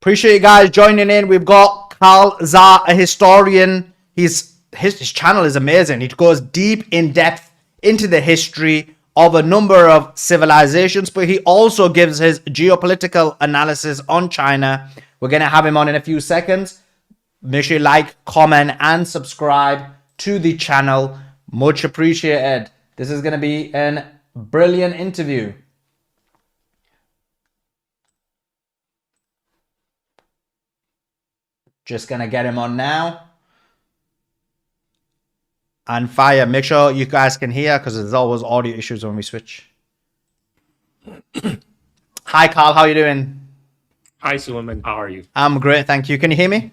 Appreciate you guys joining in. We've got Carl Zha, a historian. His channel is amazing. He goes deep in depth into the history of a number of civilizations, but he also gives his geopolitical analysis on China. We're going to have him on in a few seconds. Make sure you like, comment, and subscribe to the channel. Much appreciated. This is going to be a brilliant interview. Just going to get him on now. And fire. Make sure you guys can hear because there's always audio issues when we switch. Hi, Carl. How are you doing? Hi, Suleiman. How are you? I'm great. Thank you. Can you hear me?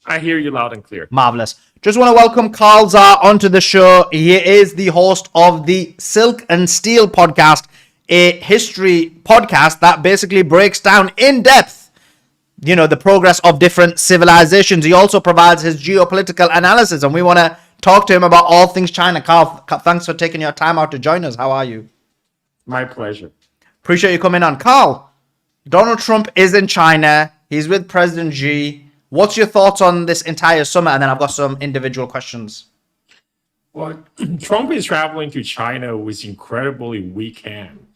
I hear you loud and clear. Marvelous. Just want to welcome Carl Zha onto the show. He is the host of the Silk and Steel podcast, a history podcast that basically breaks down in depth the progress of different civilizations. He also provides his geopolitical analysis, and we want to talk to him about all things China. Carl, thanks for taking your time out to join us. How are you? My pleasure. Appreciate you coming on. Carl, Donald Trump is in China. He's with President Xi. What's your thoughts on this entire summit? And then I've got some individual questions. Well, Trump is traveling to China with incredibly weak hand.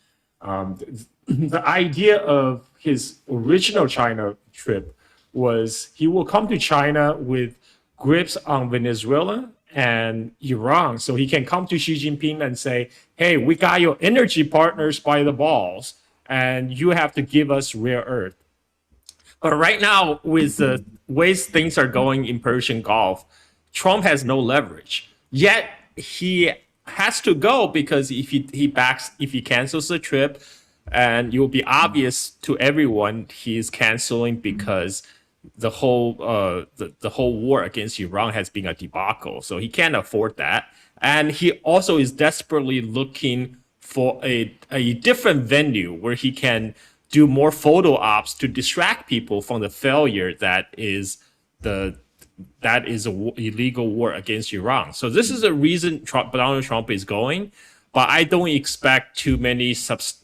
The idea of his original China trip was he will come to China with grips on Venezuela and Iran, so he can come to Xi Jinping and say, hey, we got your energy partners by the balls, and you have to give us rare earth. But right now, with the ways things are going in Persian Gulf, Trump has no leverage. Yet he has to go because if he cancels the trip, and it will be obvious to everyone he is canceling because the whole war against Iran has been a debacle. So he can't afford that. And he also is desperately looking for a different venue where he can do more photo ops to distract people from the failure that is an illegal war against Iran. So this is the reason Donald Trump is going, but I don't expect too many substantive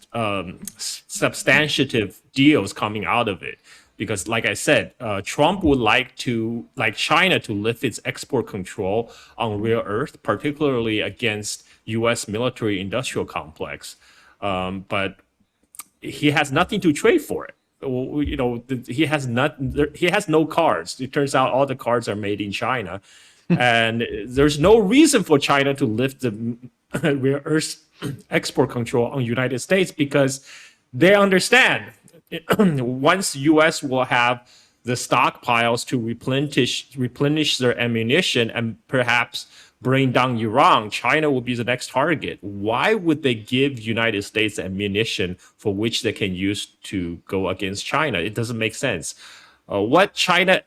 deals coming out of it. Because like I said, Trump would like China to lift its export control on rare earth, particularly against U.S. military industrial complex. But he has nothing to trade for it. He has no cards. It turns out all the cards are made in China, and there's no reason for China to lift the rare earth export control on the United States because they understand once U.S. will have the stockpiles to replenish their ammunition and perhaps bring down Iran, China will be the next target. Why would they give United States ammunition for which they can use to go against China? It doesn't make sense. What China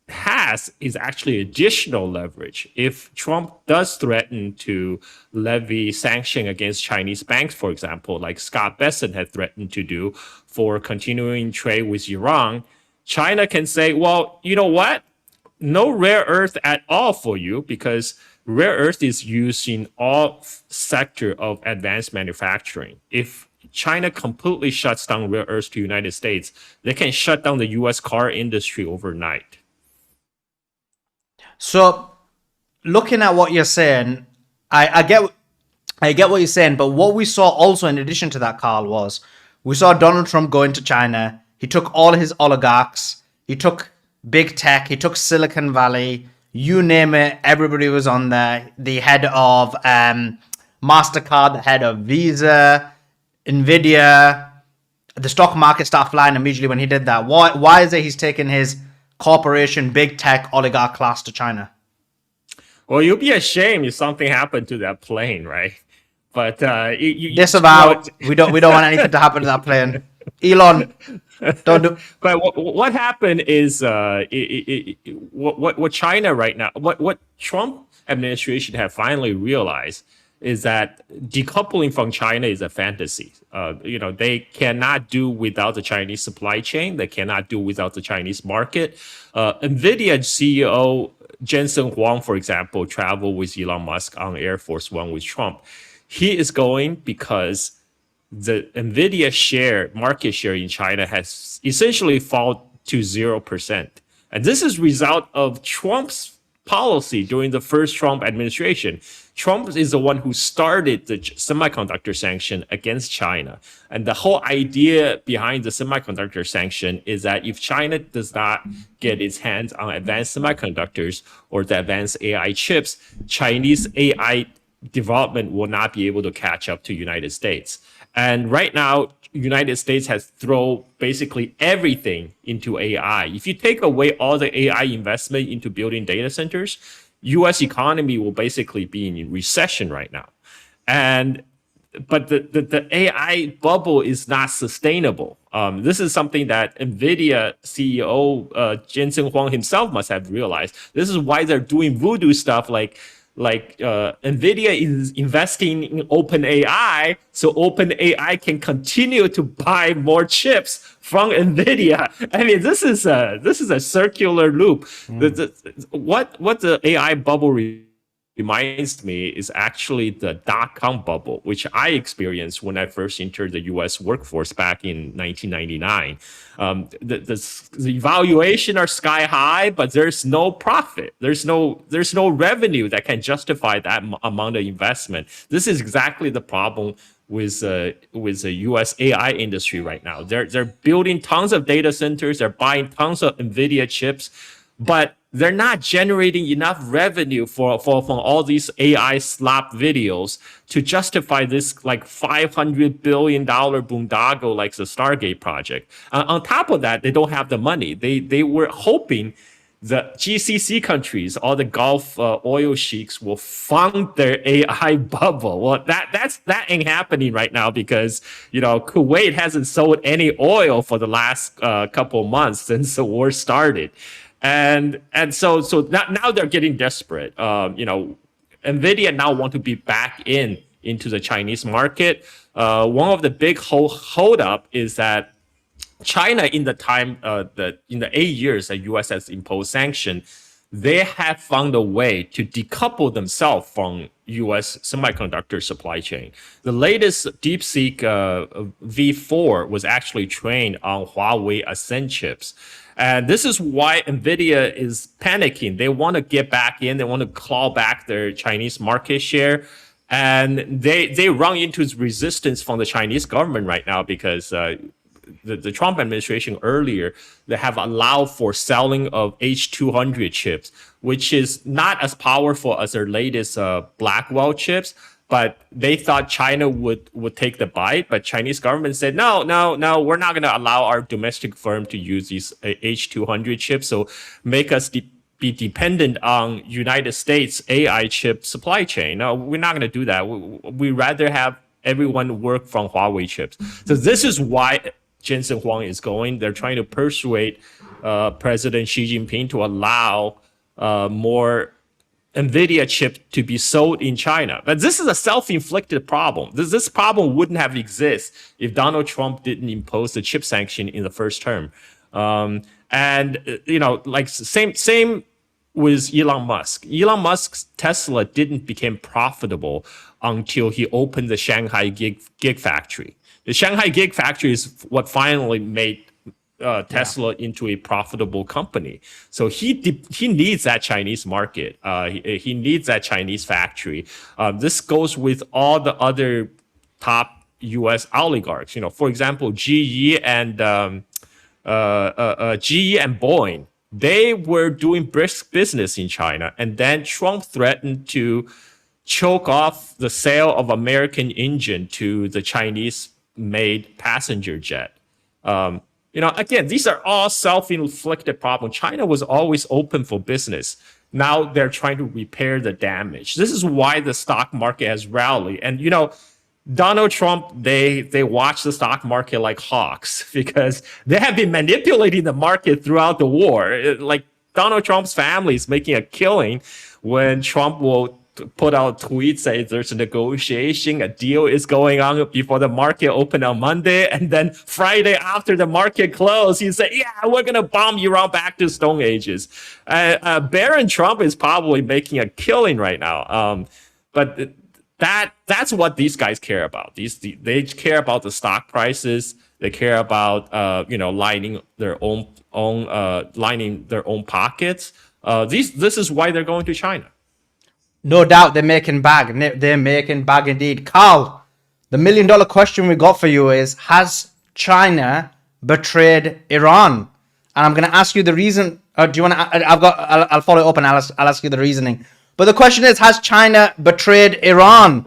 has is actually additional leverage. If Trump does threaten to levy sanction against Chinese banks, for example, like Scott Bessent had threatened to do for continuing trade with Iran, China can say, well, you know what? No rare earth at all for you because rare earth is used in all sector of advanced manufacturing. If China completely shuts down rare earth to the United States, they can shut down the U.S. car industry overnight. So, looking at what you're saying, I get what you're saying, but what we saw also in addition to that, Carl, was we saw Donald Trump go into China. He took all his oligarchs. He took big tech. He took Silicon Valley. You name it, everybody was on there. The head of MasterCard, the head of Visa, Nvidia. The stock market started flying immediately when he did that. Why is it he's taking his corporation, big tech, oligarch class to China? Well, you'll be ashamed if something happened to that plane, right? But disavow. We don't want anything to happen to that plane. Elon, don't do. But what happened is what China right now, what Trump administration have finally realized is that decoupling from China is a fantasy. They cannot do without the Chinese supply chain. They cannot do without the Chinese market. Nvidia CEO Jensen Huang, for example, traveled with Elon Musk on Air Force One with Trump. He is going because the Nvidia market share in China has essentially fallen to 0%. And this is result of Trump's policy during the first Trump administration. Trump is the one who started the semiconductor sanction against China. And the whole idea behind the semiconductor sanction is that if China does not get its hands on advanced semiconductors or the advanced AI chips, Chinese AI development will not be able to catch up to United States. And right now, United States has thrown basically everything into AI. If you take away all the AI investment into building data centers, U.S. economy will basically be in recession right now. But the AI bubble is not sustainable. This is something that Nvidia CEO Jensen Huang himself must have realized. This is why they're doing voodoo stuff like Nvidia is investing in OpenAI, so OpenAI can continue to buy more chips from Nvidia. I mean, this is a circular loop. What the AI bubble reminds me is actually the dot-com bubble, which I experienced when I first entered the U.S. workforce back in 1999. The valuation are sky high, but there's no profit. There's no revenue that can justify that amount of investment. This is exactly the problem with the U.S. AI industry right now. They're building tons of data centers. They're buying tons of Nvidia chips, but they're not generating enough revenue for all these AI slop videos to justify this like $500 billion boondoggle like the Stargate project. On top of that, they don't have the money. They were hoping the GCC countries, all the Gulf oil sheiks, will fund their AI bubble. Well, that ain't happening right now because Kuwait hasn't sold any oil for the last couple of months since the war started. And so now they're getting desperate. Nvidia now want to be back into the Chinese market. One of the big hold up is that China, in the 8 years that U.S. has imposed sanction, they have found a way to decouple themselves from U.S. semiconductor supply chain. The latest DeepSeek V4 was actually trained on Huawei Ascend chips. And this is why Nvidia is panicking. They want to get back in. They want to claw back their Chinese market share. And they run into resistance from the Chinese government right now because the Trump administration earlier, they have allowed for selling of H200 chips, which is not as powerful as their latest Blackwell chips. But they thought China would take the bite, but Chinese government said, no, we're not going to allow our domestic firm to use these H200 chips. So make us be dependent on United States AI chip supply chain. No, we're not going to do that. We rather have everyone work from Huawei chips. So this is why Jensen Huang is going. They're trying to persuade President Xi Jinping to allow more Nvidia chip to be sold in China. But this is a self-inflicted problem. This problem wouldn't have existed if Donald Trump didn't impose the chip sanction in the first term. Same with Elon Musk. Elon Musk's Tesla didn't become profitable until he opened the Shanghai gig factory. The Shanghai gig factory is what finally made Tesla into a profitable company. So he needs that Chinese market. He needs that Chinese factory. This goes with all the other top U.S. oligarchs. For example, GE and Boeing. They were doing brisk business in China, and then Trump threatened to choke off the sale of American engine to the Chinese-made passenger jet. Again, these are all self-inflicted problems. China was always open for business. Now they're trying to repair the damage. This is why the stock market has rallied. And, Donald Trump, they watch the stock market like hawks because they have been manipulating the market throughout the war. Like Donald Trump's family is making a killing when Trump will put out tweets saying there's a negotiation, a deal is going on before the market opened on Monday. And then Friday after the market closed, he said, yeah, we're going to bomb Iran back to Stone Ages. Baron Trump is probably making a killing right now. But that's what these guys care about. They care about the stock prices. They care about lining their own pockets. This is why they're going to China. No doubt they're making bag. They're making bag indeed. Carl, the $1 million question we got for you is: has China betrayed Iran? And I'm going to ask you the reason. Do you want to? I'll follow up and I'll ask you the reasoning. But the question is: has China betrayed Iran?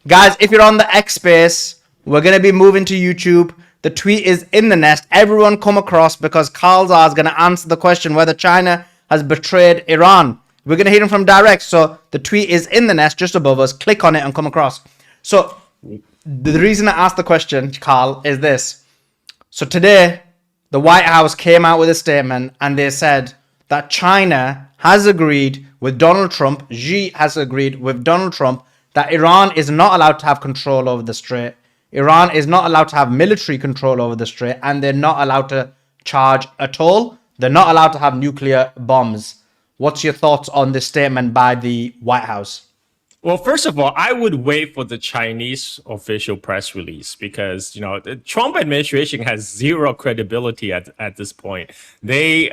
Guys, if you're on the X space, we're going to be moving to YouTube. The tweet is in the nest. Everyone come across, because Carl Zha is going to answer the question whether China has betrayed Iran. We're going to hear him from direct. So the tweet is in the nest just above us. Click on it and come across. So the reason I asked the question, Carl, is this. So today, the White House came out with a statement and they said that China has agreed with Donald Trump, Xi has agreed with Donald Trump, that Iran is not allowed to have control over the Strait. Iran is not allowed to have military control over the Strait, and they're not allowed to charge a toll. They're not allowed to have nuclear bombs. What's your thoughts on this statement by the White House? Well, first of all, I would wait for the Chinese official press release, because the Trump administration has zero credibility at this point. They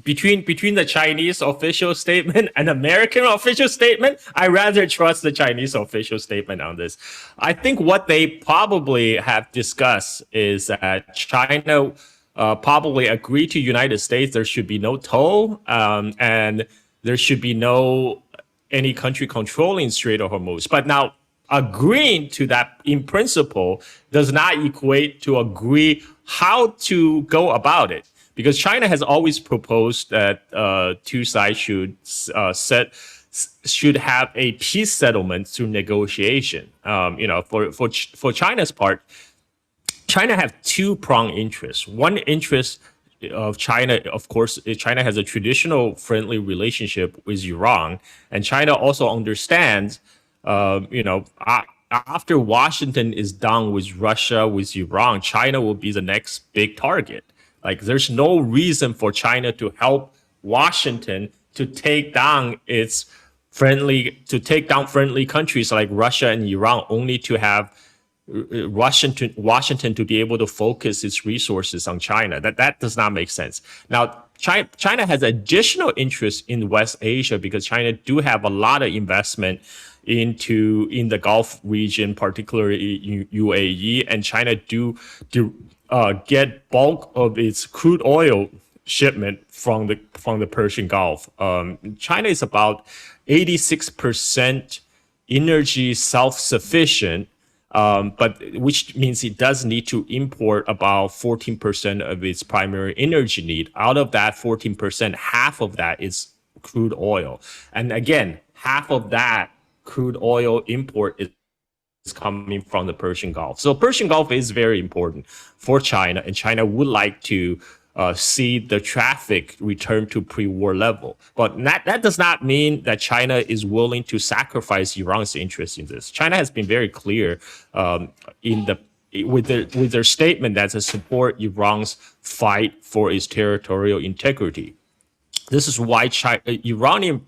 between the Chinese official statement and American official statement, I rather trust the Chinese official statement on this. I think what they probably have discussed is that China probably agreed to United States there should be no toll, and there should be no any country controlling Strait of Hormuz. But now, agreeing to that in principle does not equate to agree how to go about it, because China has always proposed that two sides should have a peace settlement through negotiation. For China's part, China have two-pronged interests. One interest of China, of course, China has a traditional friendly relationship with Iran, and China also understands, after Washington is done with Russia, with Iran, China will be the next big target. Like, there's no reason for China to help Washington to take down friendly countries like Russia and Iran, only to have Washington to be able to focus its resources on China. That does not make sense. Now, China has additional interest in West Asia, because China do have a lot of investment in the Gulf region, particularly UAE, and China do get bulk of its crude oil shipment from the Persian Gulf. China is about 86% energy self-sufficient. But which means it does need to import about 14% of its primary energy need. Out of that 14%, half of that is crude oil. And again, half of that crude oil import is coming from the Persian Gulf. So Persian Gulf is very important for China, and China would like to see the traffic return to pre-war level. But that does not mean that China is willing to sacrifice Iran's interest in this. China has been very clear with their statement that to support Iran's fight for its territorial integrity. This is why Iranian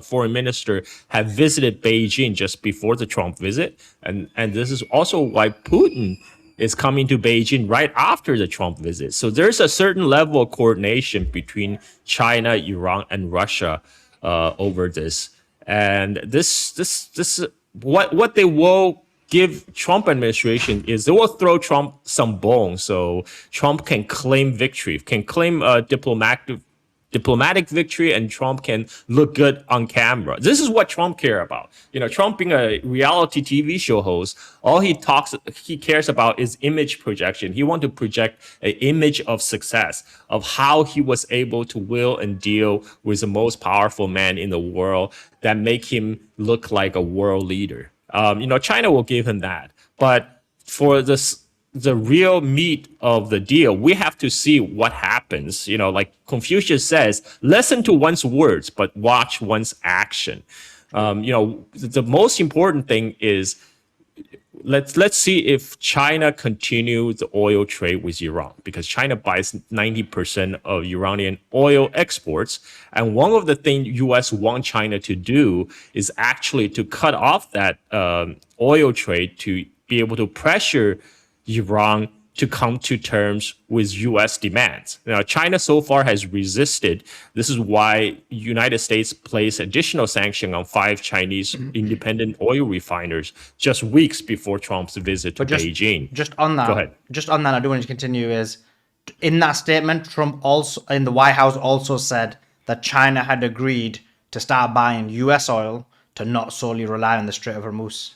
foreign minister have visited Beijing just before the Trump visit, and this is also why Putin is coming to Beijing right after the Trump visit. So there's a certain level of coordination between China, Iran, and Russia over this. And what they will give Trump administration is they will throw Trump some bones, so Trump can claim victory, can claim a diplomatic victory, and Trump can look good on camera. This is what Trump care about. Trump being a reality TV show host, all he cares about is image projection. He wants to project an image of success, of how he was able to will and deal with the most powerful man in the world that make him look like a world leader. China will give him that. But for the real meat of the deal, we have to see what happens. Like Confucius says, listen to one's words, but watch one's action. The most important thing is let's see if China continues the oil trade with Iran, because China buys 90% of Iranian oil exports. And one of the things U.S. want China to do is actually to cut off that oil trade, to be able to pressure Iran to come to terms with U.S. demands. Now, China so far has resisted. This is why United States placed additional sanction on 5 Chinese independent oil refiners just weeks before Trump's visit to But Beijing. just on Go that, ahead. I do want to continue. Is in that statement, Trump also in the White House also said that China had agreed to start buying U.S. oil to not solely rely on the Strait of Hormuz.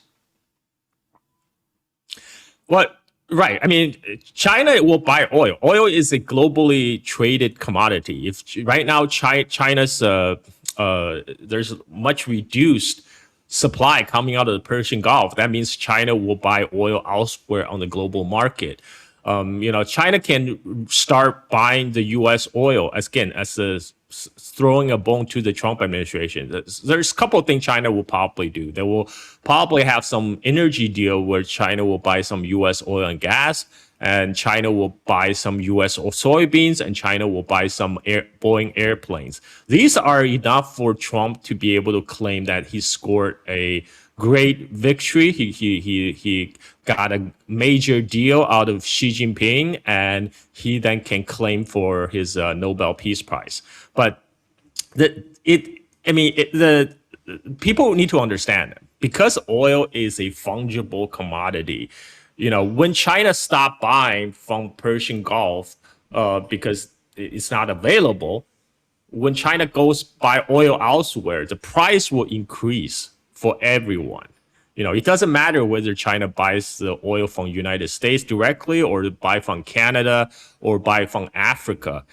What? Right. I mean, China will buy oil. Oil is a globally traded commodity. If right now China's there's much reduced supply coming out of the Persian Gulf, that means China will buy oil elsewhere on the global market. China can start buying the U.S. oil as throwing a bone to the Trump administration. There's a couple of things China will probably do. They will probably have some energy deal where China will buy some U.S. oil and gas, and China will buy some U.S. soybeans, and China will buy some Boeing airplanes. These are enough for Trump to be able to claim that he scored a great victory. He got a major deal out of Xi Jinping, and he then can claim for his Nobel Peace Prize. But the people need to understand that because oil is a fungible commodity. When China stopped buying from Persian Gulf because it's not available, when China goes buy oil elsewhere, the price will increase for everyone. It doesn't matter whether China buys the oil from United States directly or buy from Canada or buy from Africa.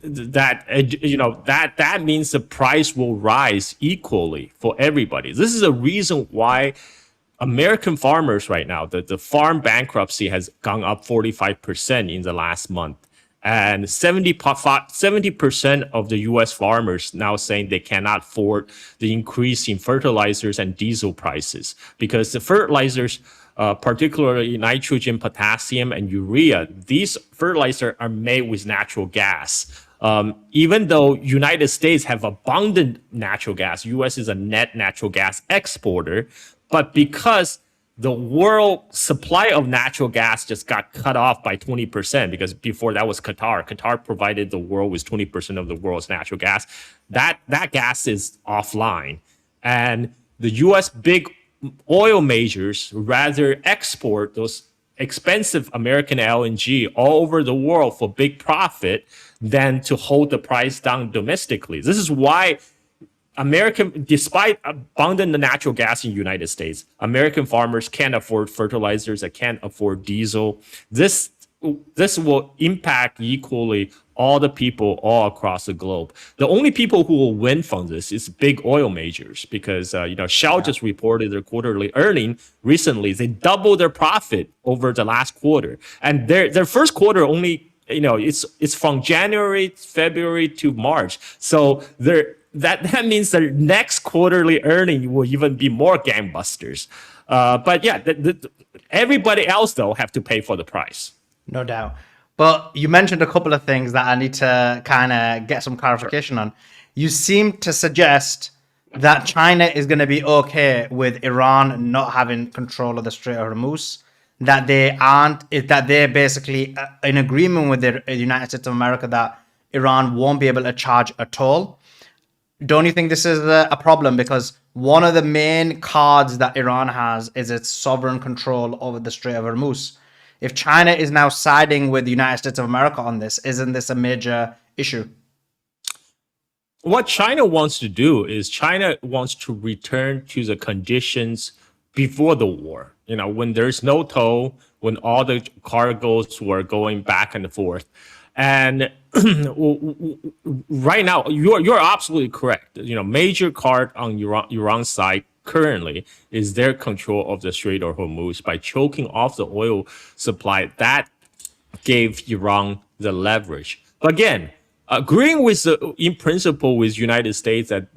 That means the price will rise equally for everybody. This is a reason why American farmers right now, the farm bankruptcy has gone up 45% in the last month. And 70% of the U.S. farmers now saying they cannot afford the increase in fertilizers and diesel prices because the fertilizers, particularly nitrogen, potassium, and urea, these fertilizers are made with natural gas. Even though United States have abundant natural gas, U.S. is a net natural gas exporter, but because the world supply of natural gas just got cut off by 20% because before that was Qatar. Qatar provided the world with 20% of the world's natural gas. That gas is offline. And the US big oil majors rather export those expensive American LNG all over the world for big profit than to hold the price down domestically. This is why despite abundant natural gas in the United States, American farmers can't afford fertilizers, they can't afford diesel. This will impact equally all the people all across the globe. The only people who will win from this is big oil majors because Shell just reported their quarterly earning recently. They doubled their profit over the last quarter, and their first quarter only it's from January, February to March. So that means their next quarterly earning will even be more gangbusters. But yeah, everybody else though have to pay for the price. No doubt. But you mentioned a couple of things that I need to kind of get some clarification on. You seem to suggest that China is going to be okay with Iran not having control of the Strait of Hormuz, that they're basically in agreement with the United States of America that Iran won't be able to charge a toll. Don't you think this is a problem? Because one of the main cards that Iran has is its sovereign control over the Strait of Hormuz. If China is now siding with the United States of America on this, isn't this a major issue? What China wants to do is China wants to return to the conditions before the war. When there's no toll, when all the cargoes were going back and forth. And right now, you're absolutely correct. Major card on Iran's side currently is their control of the Strait of Hormuz by choking off the oil supply. That gave Iran the leverage. But again, agreeing with in principle with United States that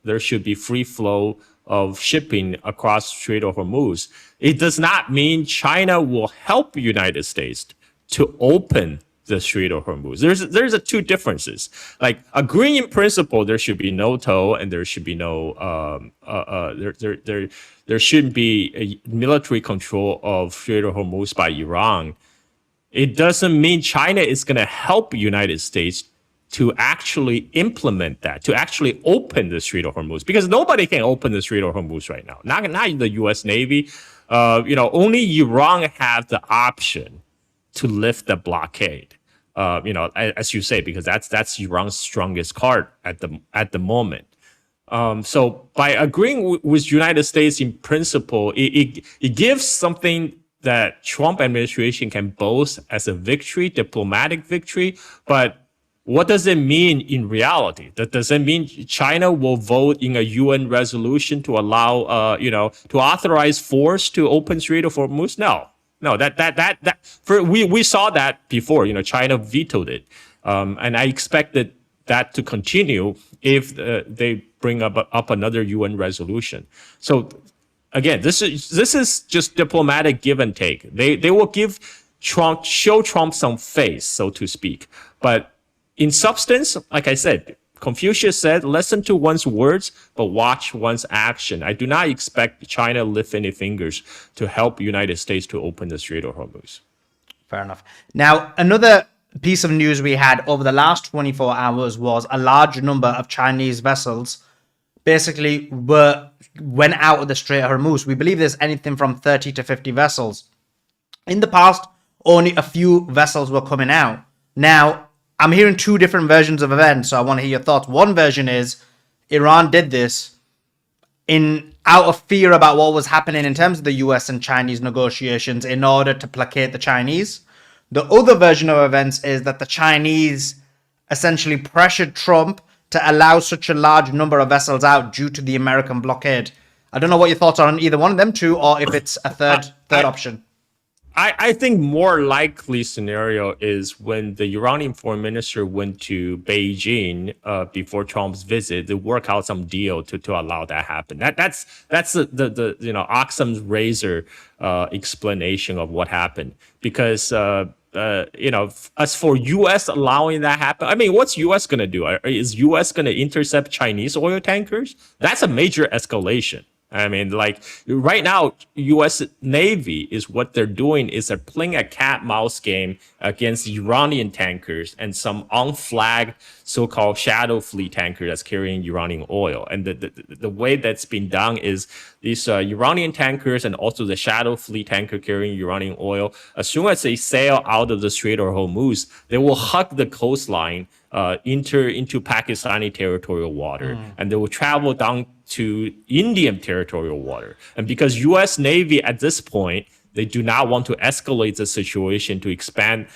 there should be free flow of shipping across Strait of Hormuz, it does not mean China will help United States to open the Strait of Hormuz. There's two differences. Like agreeing in principle, there should be no toll and there should be no there shouldn't be a military control of Strait of Hormuz by Iran. it doesn't mean China is going to help United States to actually implement that, to actually open the Strait of Hormuz, because nobody can open the Strait of Hormuz right now. Not the U.S. Navy. Only Iran have the option to lift the blockade. As you say, because that's Iran's strongest card at the moment. So by agreeing with United States in principle, it gives something that Trump administration can boast as a victory, diplomatic victory. But what does it mean in reality? Does it mean China will vote in a UN resolution to allow, to authorize force to open Strait of Hormuz? No, we saw that before. China vetoed it, and I expected that to continue if they bring up another UN resolution. So again, this is just diplomatic give and take. They will show Trump some face, so to speak. But in substance, like I said, Confucius said, listen to one's words, but watch one's action. I do not expect China to lift any fingers to help United States to open the Strait of Hormuz. Fair enough. Now, another piece of news we had over the last 24 hours was a large number of Chinese vessels basically went out of the Strait of Hormuz. We believe there's anything from 30 to 50 vessels. In the past, only a few vessels were coming out. Now, I'm hearing two different versions of events, so I want to hear your thoughts. One version is Iran did this out of fear about what was happening in terms of the US and Chinese negotiations in order to placate the Chinese. The other version of events is that the Chinese essentially pressured Trump to allow such a large number of vessels out due to the American blockade. I don't know what your thoughts are on either one of them two, or if it's a third option. I think more likely scenario is when the Iranian foreign minister went to Beijing before Trump's visit, they work out some deal to allow that happen. That's the Occam's razor explanation of what happened. Because as for U.S. allowing that happen, I mean, what's U.S. gonna do? Is U.S. gonna intercept Chinese oil tankers? That's a major escalation. I mean, like right now, U.S. Navy is what they're doing is they're playing a cat mouse game against Iranian tankers and some unflagged so-called shadow fleet tanker that's carrying Iranian oil. And the way that's been done is these Iranian tankers and also the shadow fleet tanker carrying Iranian oil, as soon as they sail out of the Strait of Hormuz, they will hug the coastline, enter into Pakistani territorial water, and they will travel down to Indian territorial water. And because U.S. Navy at this point, they do not want to escalate the situation to expand,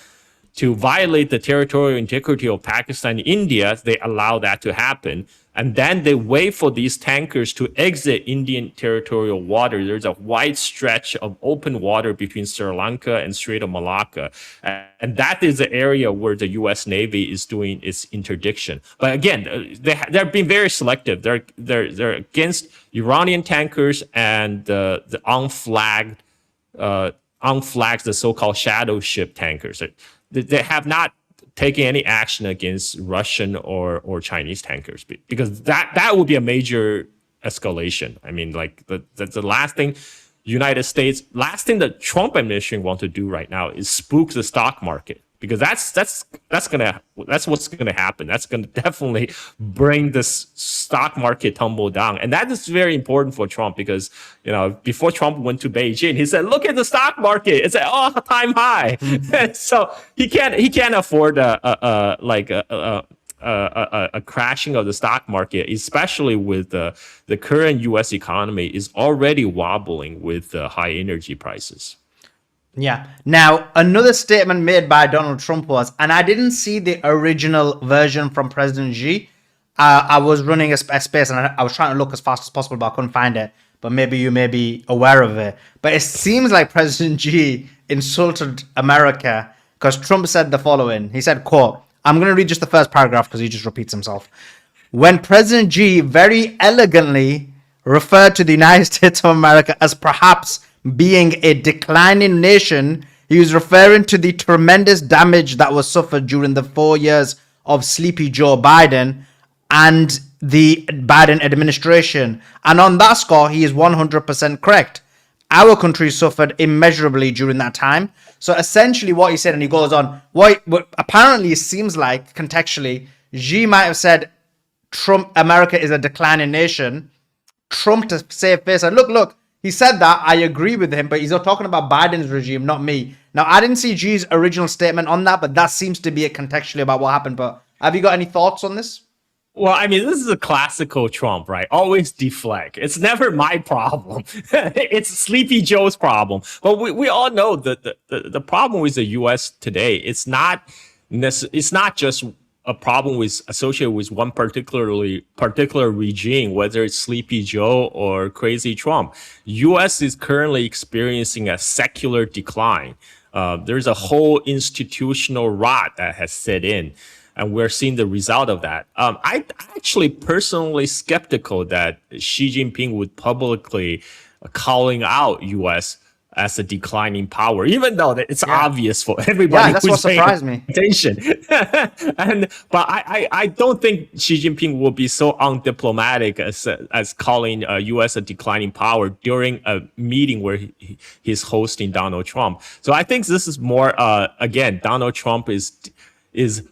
to violate the territorial integrity of Pakistan and India, they allow that to happen. And then they wait for these tankers to exit Indian territorial water. There's a wide stretch of open water between Sri Lanka and Strait of Malacca. And that is the area where the U.S. Navy is doing its interdiction. But again, they're being very selective. They're against Iranian tankers and the unflagged, the so-called shadow ship tankers. They have not taking any action against Russian or Chinese tankers, because that would be a major escalation. I mean, like the last thing the Trump administration want to do right now is spook the stock market, because that's what's gonna happen. That's gonna definitely bring this stock market tumble down, and that is very important for Trump, because before Trump went to Beijing, he said, "Look at the stock market; it's at all-time high." So he can't afford a crashing of the stock market, especially with the current U.S. economy is already wobbling with high energy prices. Yeah. Now, another statement made by Donald Trump was, and I didn't see the original version from President Xi. I was running a space and I was trying to look as fast as possible, but I couldn't find it. But maybe you may be aware of it. But it seems like President Xi insulted America, because Trump said the following. He said, quote, I'm going to read just the first paragraph because he just repeats himself. When President Xi very elegantly referred to the United States of America as perhaps being a declining nation, he was referring to the tremendous damage that was suffered during the 4 years of sleepy Joe Biden and the Biden administration. And on that score, he is 100% correct. our country suffered immeasurably during that time. So essentially, what he said, and he goes on, what apparently it seems like contextually, Xi might have said, Trump, America is a declining nation. Trump, to save face, said, look, he said that. I agree with him, but he's talking about Biden's regime, not me. Now, I didn't see Xi's original statement on that, but that seems to be it contextually about what happened. But have you got any thoughts on this? Well, I mean, this is a classical Trump, right? Always deflect. It's never my problem. It's Sleepy Joe's problem. But we all know that the problem with the U.S. today, it's not just a problem with associated with one particular regime, whether it's Sleepy Joe or Crazy Trump. U.S. is currently experiencing a secular decline. There's a whole institutional rot that has set in. And we're seeing the result of that. I actually personally skeptical that Xi Jinping would publicly calling out U.S. as a declining power, even though it's obvious for everybody. Yeah, that's what surprised me. Attention. But I don't think Xi Jinping will be so undiplomatic as calling U.S. a declining power during a meeting where he's hosting Donald Trump. So I think this is more again, Donald Trump is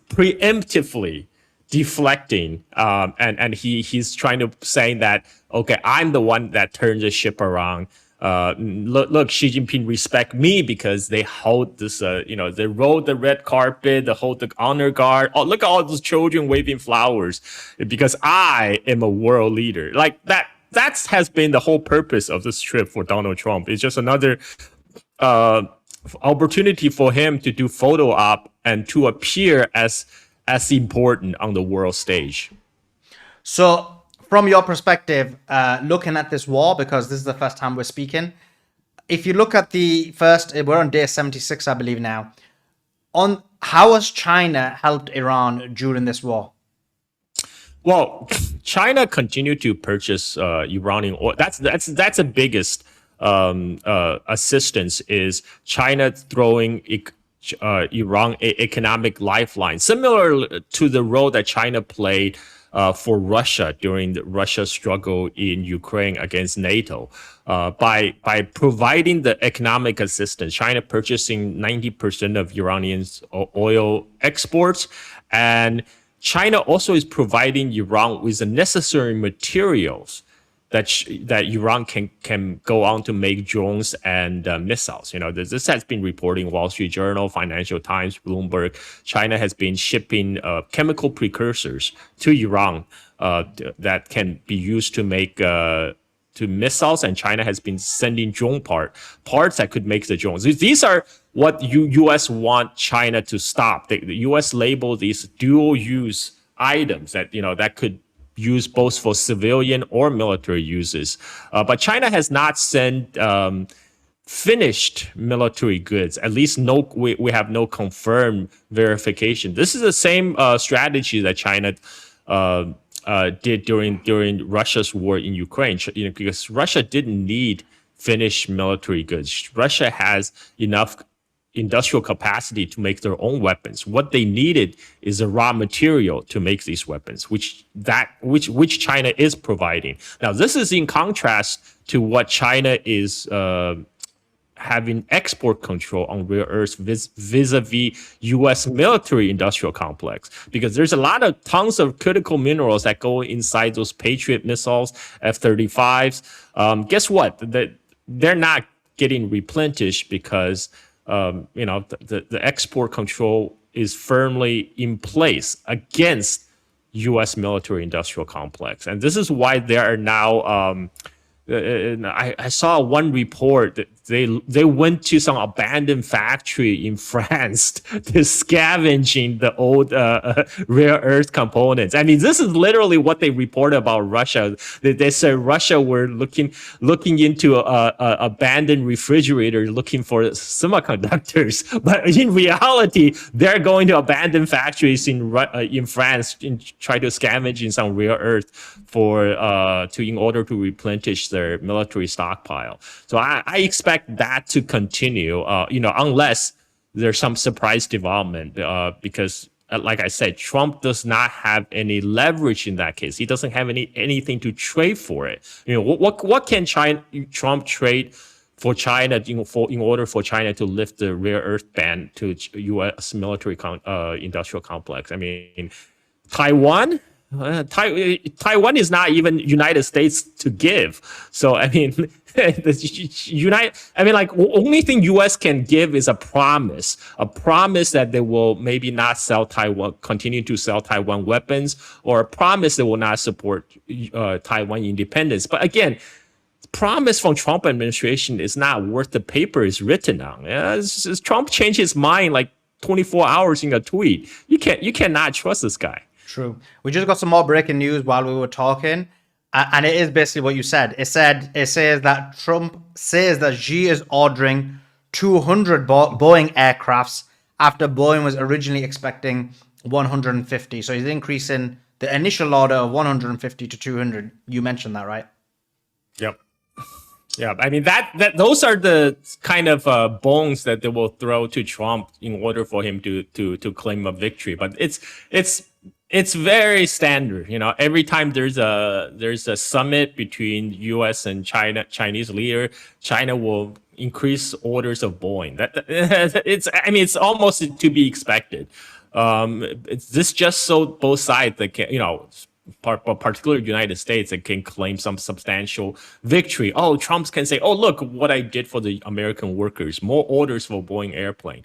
preemptively deflecting, and he's trying to say that, okay, I'm the one that turned the ship around. Look, Xi Jinping respect me because they hold this, they roll the red carpet, they hold the honor guard. Oh, look at all those children waving flowers because I am a world leader. Like that has been the whole purpose of this trip for Donald Trump. It's just another opportunity for him to do photo op and to appear as important on the world stage. So, from your perspective, looking at this war, because this is the first time we're speaking, if you look at the first, we're on day 76, I believe now, on how has China helped Iran during this war? Well, China continued to purchase Iranian oil. That's the biggest assistance is China throwing Iran economic lifeline, similar to the role that China played for Russia during the Russia struggle in Ukraine against NATO. By providing the economic assistance, China purchasing 90% of Iranians' oil exports, and China also is providing Iran with the necessary materials that Iran can go on to make drones and missiles. This has been reporting Wall Street Journal, Financial Times, Bloomberg. China has been shipping chemical precursors to Iran that can be used to make to missiles, and China has been sending drone parts that could make the drones. These are what U.S. want China to stop. The U.S. label these dual-use items that could use both for civilian or military uses. But China has not sent finished military goods. At least we have no confirmed verification. This is the same strategy that China did during Russia's war in Ukraine, because Russia didn't need finished military goods. Russia has enough industrial capacity to make their own weapons. What they needed is a raw material to make these weapons, which China is providing. Now, this is in contrast to what China is having export control on rare earths vis-a-vis U.S. military industrial complex, because there's a lot of tons of critical minerals that go inside those Patriot missiles, F-35s. Guess what? They're not getting replenished because the export control is firmly in place against U.S. military industrial complex. And this is why there are now, I saw one report that they went to some abandoned factory in France to scavenging the old rare earth components. I mean, this is literally what they reported about Russia. They said Russia were looking into abandoned refrigerator looking for semiconductors, but in reality, they're going to abandoned factories in France and try to scavenge in some rare earth in order to replenish their military stockpile. So I expect that to continue, unless there's some surprise development, because like I said, Trump does not have any leverage in that case. He doesn't have anything to trade for it. What can Trump trade for China, in order for China to lift the rare earth ban to U.S. military industrial complex. I mean, Taiwan. Taiwan is not even United States to give. So I mean, like only thing U.S. can give is a promise that they will maybe not sell Taiwan, continue to sell Taiwan weapons, or a promise they will not support Taiwan independence. But again, promise from Trump administration is not worth the paper it's written on. Trump changed his mind like 24 hours in a tweet. You cannot trust this guy. True. We just got some more breaking news while we were talking, and it is basically what you said. It says that Trump says that Xi is ordering 200 Boeing aircrafts after Boeing was originally expecting 150. So he's increasing the initial order of 150 to 200. You mentioned that, right? Yep. Yeah, I mean that those are the kind of bones that they will throw to Trump in order for him to claim a victory. But it's very standard, every time there's a summit between US and Chinese leader, China will increase orders of Boeing. It's almost to be expected. It's this just so both sides that can, particularly United States, that can claim some substantial victory. Oh, Trump can say, oh, look what I did for the American workers, more orders for Boeing airplane.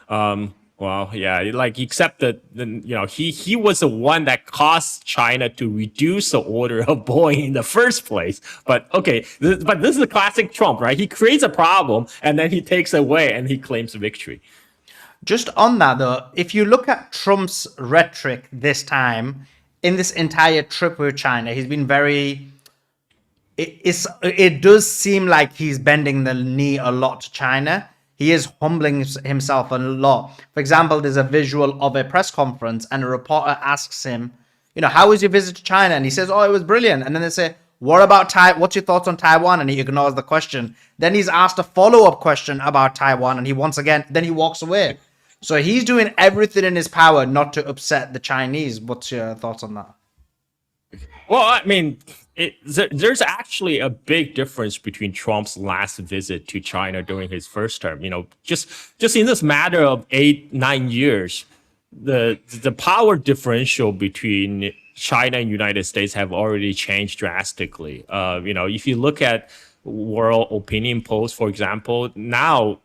Well, yeah, like except that he was the one that caused China to reduce the order of Boeing in the first place. But okay, but this is a classic Trump, right? He creates a problem and then he takes away and he claims victory. Just on that though, if you look at Trump's rhetoric this time in this entire trip with China, he's been very. It does seem like he's bending the knee a lot to China. He is humbling himself a lot. For example, there's a visual of a press conference and a reporter asks him, how was your visit to China? And he says, oh, it was brilliant. And then they say, what about what's your thoughts on Taiwan? And he ignores the question. Then he's asked a follow-up question about Taiwan and he then he walks away. So he's doing everything in his power not to upset the Chinese. What's your thoughts on that? Well, I mean, there's actually a big difference between Trump's last visit to China during his first term. Just in this matter of 8-9 years, the power differential between China and United States have already changed drastically. If you look at world opinion polls, for example, now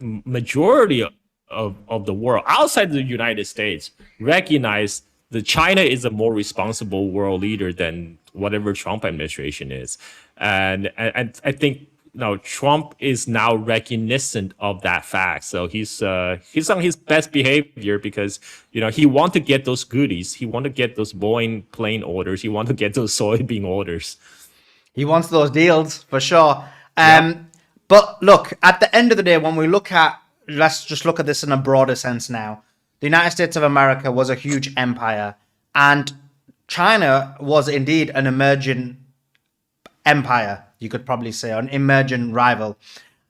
majority of the world outside the United States recognize that China is a more responsible world leader than whatever Trump administration is. And I think Trump is now recognizant of that fact. So he's on his best behavior because he want to get those goodies. He want to get those Boeing plane orders. He want to get those soybean orders. He wants those deals for sure. But look, at the end of the day, when we let's just look at this in a broader sense now. The United States of America was a huge empire, and China was indeed an emerging empire, you could probably say, an emerging rival.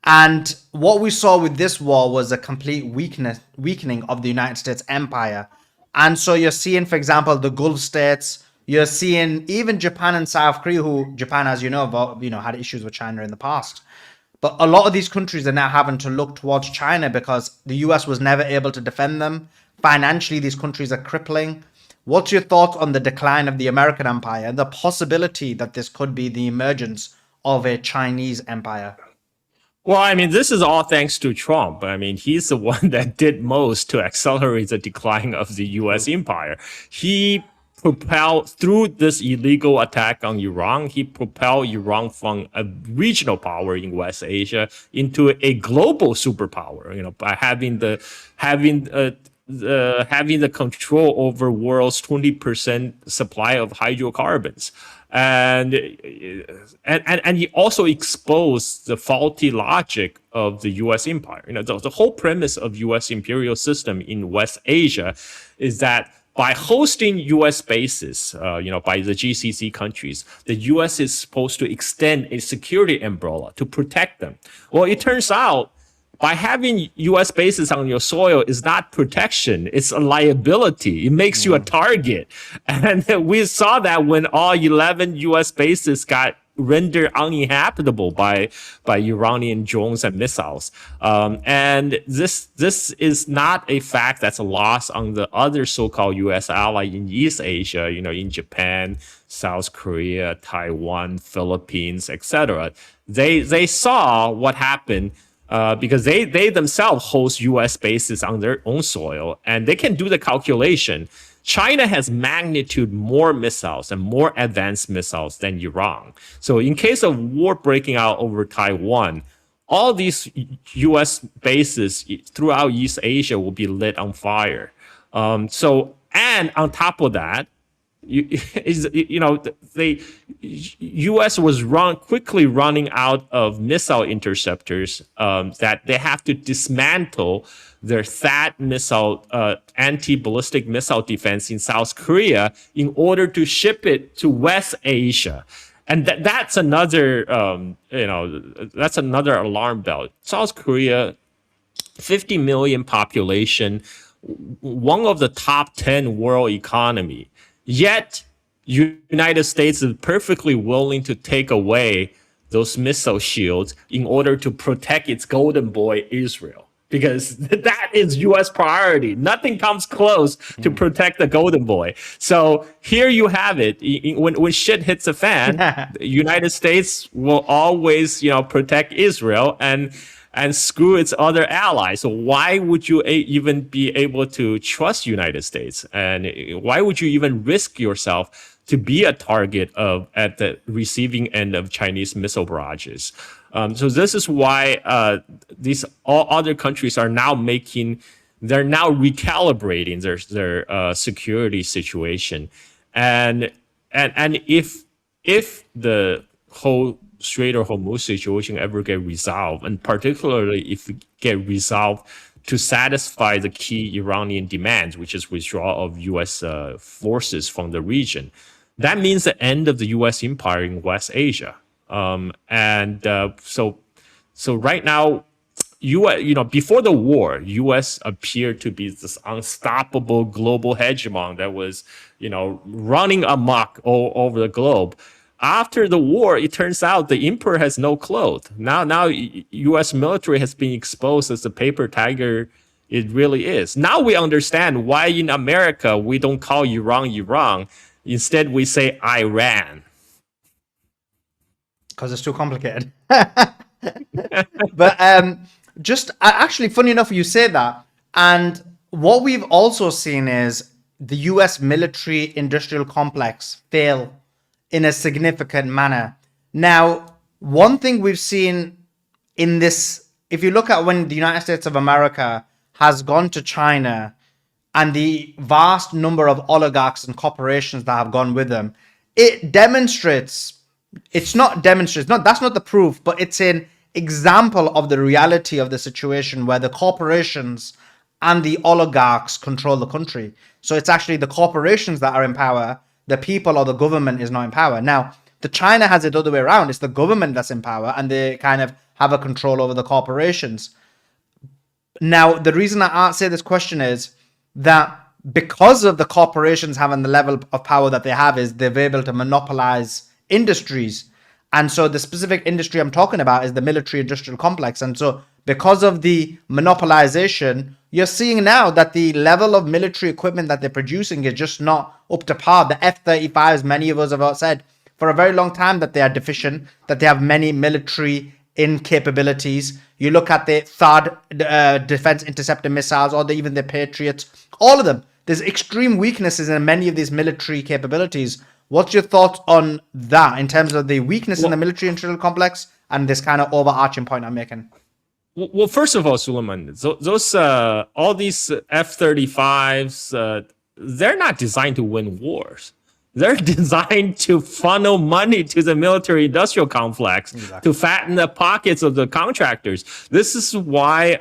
And what we saw with this war was a complete weakening of the United States empire. And so you're seeing, for example, the Gulf states, you're seeing even Japan and South Korea, who Japan, as you know, had issues with China in the past. But a lot of these countries are now having to look towards China because the US was never able to defend them. Financially, these countries are crippling. What's your thoughts on the decline of the American empire and the possibility that this could be the emergence of a Chinese empire? Well, I mean, this is all thanks to Trump. I mean, he's the one that did most to accelerate the decline of the US empire. He propelled, through this illegal attack on Iran, he propelled Iran from a regional power in West Asia into a global superpower, by having the control over world's 20% supply of hydrocarbons. And he also exposed the faulty logic of the U.S. empire. The whole premise of U.S. imperial system in West Asia is that by hosting U.S. bases, by the GCC countries, the U.S. is supposed to extend a security umbrella to protect them. Well, it turns out by having U.S. bases on your soil is not protection. It's a liability. It makes you a target. And we saw that when all 11 U.S. bases got rendered uninhabitable by Iranian drones and missiles. And this is not a fact that's a loss on the other so-called U.S. ally in East Asia, in Japan, South Korea, Taiwan, Philippines, etc. They saw what happened because they themselves host U.S. bases on their own soil, and they can do the calculation. China has magnitude more missiles and more advanced missiles than Iran. So in case of war breaking out over Taiwan, all these U.S. bases throughout East Asia will be lit on fire. And on top of that, the U.S. was quickly running out of missile interceptors that they have to dismantle their THAAD missile, anti-ballistic missile defense in South Korea in order to ship it to West Asia. And that's another, that's another alarm bell. South Korea, 50 million population, one of the top 10 world economy. Yet, United States is perfectly willing to take away those missile shields in order to protect its golden boy, Israel. Because that is U.S. priority. Nothing comes close to protect the golden boy. So here you have it. When shit hits the fan, the United States will always, protect Israel and screw its other allies. So why would you even be able to trust United States? And why would you even risk yourself to be a target at the receiving end of Chinese missile barrages? So this is why these all other countries are now recalibrating their security situation, and if the whole Strait of Hormuz situation ever get resolved, and particularly if it get resolved to satisfy the key Iranian demands, which is withdrawal of U.S. forces from the region, that means the end of the U.S. empire in West Asia. So right now, before the war, U.S. appeared to be this unstoppable global hegemon that was, running amok all over the globe. After the war, it turns out the emperor has no clothes. Now, U.S. military has been exposed as the paper tiger it really is. Now we understand why in America we don't call Iran Iran. Instead, we say Iran. Because it's too complicated. But actually, funny enough, you say that. And what we've also seen is the U.S. military industrial complex fail in a significant manner. Now, one thing we've seen in this, if you look at when the United States of America has gone to China and the vast number of oligarchs and corporations that have gone with them, it demonstrates, that's not the proof, but it's an example of the reality of the situation where the corporations and the oligarchs control the country. So it's actually the corporations that are in power. The people or the government is not in power. Now, the China has it the other way around. It's the government that's in power and they kind of have a control over the corporations. Now, the reason I say this question is that because of the corporations having the level of power that they have is they're able to monopolize industries. And so the specific industry I'm talking about is the military industrial complex. And so because of the monopolization, you're seeing now that the level of military equipment that they're producing is just not up to par. The F-35s, many of us have said for a very long time that they are deficient, that they have many military incapabilities. You look at the THAAD defense interceptor missiles or even the Patriots, all of them. There's extreme weaknesses in many of these military capabilities. What's your thoughts on that in terms of the weakness in the military industrial complex and this kind of overarching point I'm making? Well, first of all, Suleiman, those all these F-35s, they're not designed to win wars. They're designed to funnel money to the military-industrial complex, exactly, to fatten the pockets of the contractors. This is why,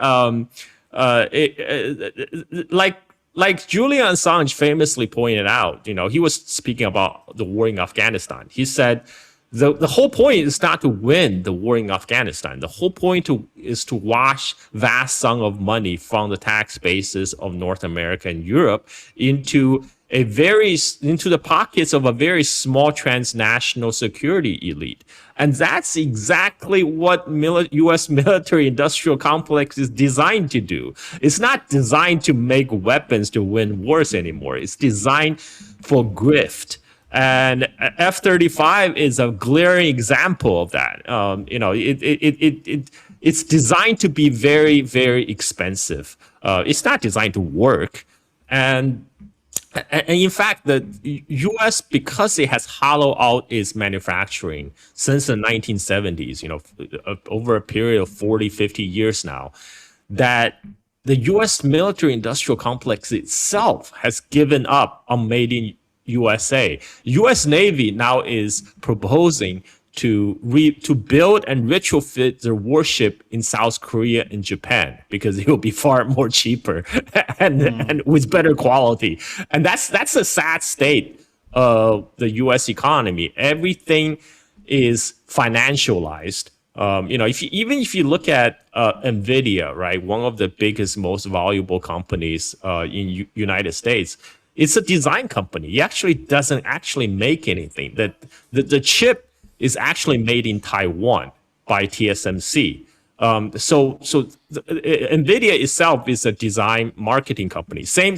like Julian Assange famously pointed out, he was speaking about the war in Afghanistan. He said, the whole point is not to win the war in Afghanistan. The whole point is to wash vast sum of money from the tax bases of North America and Europe into into the pockets of a very small transnational security elite. And that's exactly what U.S. military-industrial complex is designed to do. It's not designed to make weapons to win wars anymore. It's designed for grift. And F-35 is a glaring example of that. It's designed to be very, very expensive. It's not designed to work. And in fact, the U.S., because it has hollowed out its manufacturing since the 1970s, over a period of 40, 50 years now, that the U.S. military-industrial complex itself has given up on made in USA. U.S. Navy now is proposing to build and retrofit their warship in South Korea and Japan because it will be far more cheaper and with better quality. And that's a sad state of the U.S. economy. Everything is financialized. If you look at Nvidia, right, one of the biggest, most valuable companies in United States, it's a design company. It actually doesn't make anything. The chip is actually made in Taiwan by TSMC. Nvidia itself is a design marketing company. Same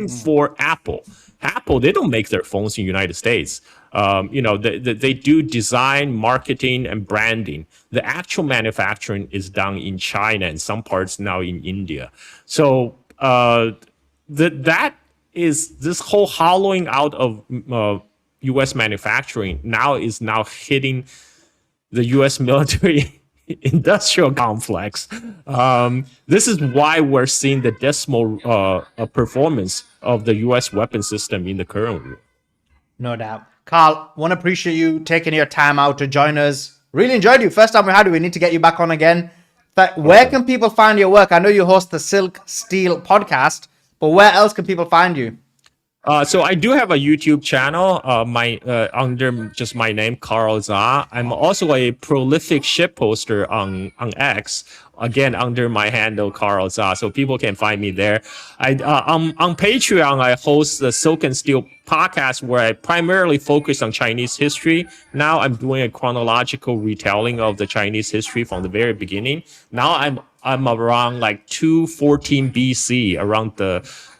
for Apple. Apple, they don't make their phones in the United States. They do design, marketing, and branding. The actual manufacturing is done in China and some parts now in India. So that is this whole hollowing out of U.S. manufacturing is now hitting the U.S. military industrial complex. This is why we're seeing the dismal performance of the U.S. weapon system in the current war. No doubt. Carl, want to appreciate you taking your time out to join us. Really enjoyed you. First time we had you. We need to get you back on again. But where can people find your work? I know you host the Silk Steel podcast, but where else can people find you? So I do have a YouTube channel, under just my name, Carl Zha. I'm also a prolific ship poster on X, again under my handle, Carl Zha. So people can find me there. On Patreon, I host the Silk and Steel podcast, where I primarily focus on Chinese history. Now I'm doing a chronological retelling of the Chinese history from the very beginning. Now I'm around like 214 BC, around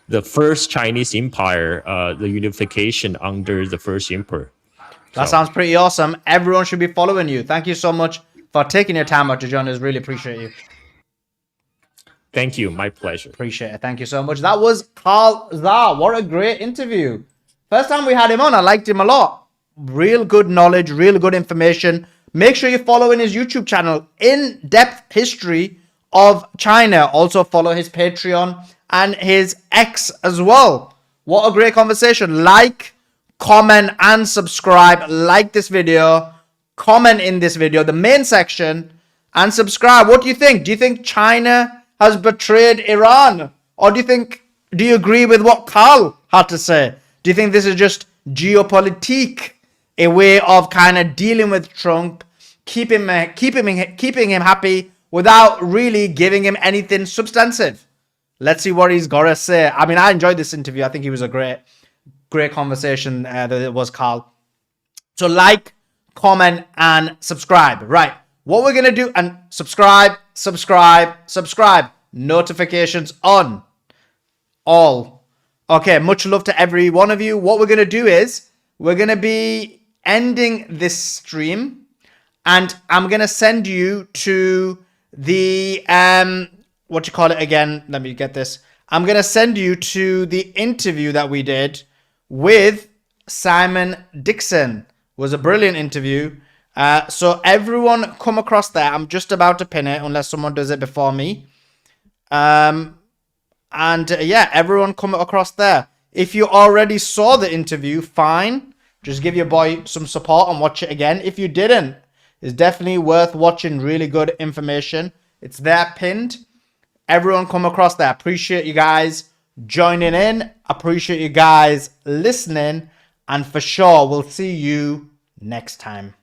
the first Chinese empire, the unification under the first emperor. That sounds pretty awesome. Everyone should be following you. Thank you so much for taking your time out to join us. Really appreciate you. Thank you. My pleasure. Appreciate it. Thank you so much. That was Carl Zha. What a great interview. First time we had him on, I liked him a lot. Real good knowledge, real good information. Make sure you're following his YouTube channel, In-Depth History of China. Also follow his Patreon and his X as well. What a great conversation. Like, comment, and subscribe. Like this video, comment in this video, the main section, and subscribe. What do you think? Do you think China has betrayed Iran? Or do you agree with what Carl had to say? Do you think this is just geopolitical, a way of kind of dealing with Trump, keeping him happy without really giving him anything substantive? Let's see what he's got to say. I mean, I enjoyed this interview. I think it was a great conversation that it was, Carl. So like, comment, and subscribe. Right. What we're going to do, and subscribe. Notifications on. All. Okay, much love to every one of you. What we're going to do is, we're going to be ending this stream, and I'm going to send you to the... what you call it again? Let me get this. I'm going to send you to the interview that we did with Simon Dixon. It was a brilliant interview. So everyone come across there. I'm just about to pin it unless someone does it before me. Yeah, everyone come across there. If you already saw the interview, fine. Just give your boy some support and watch it again. If you didn't, it's definitely worth watching. Really good information. It's there pinned. Everyone come across there. Appreciate you guys joining in. Appreciate you guys listening. And for sure, we'll see you next time.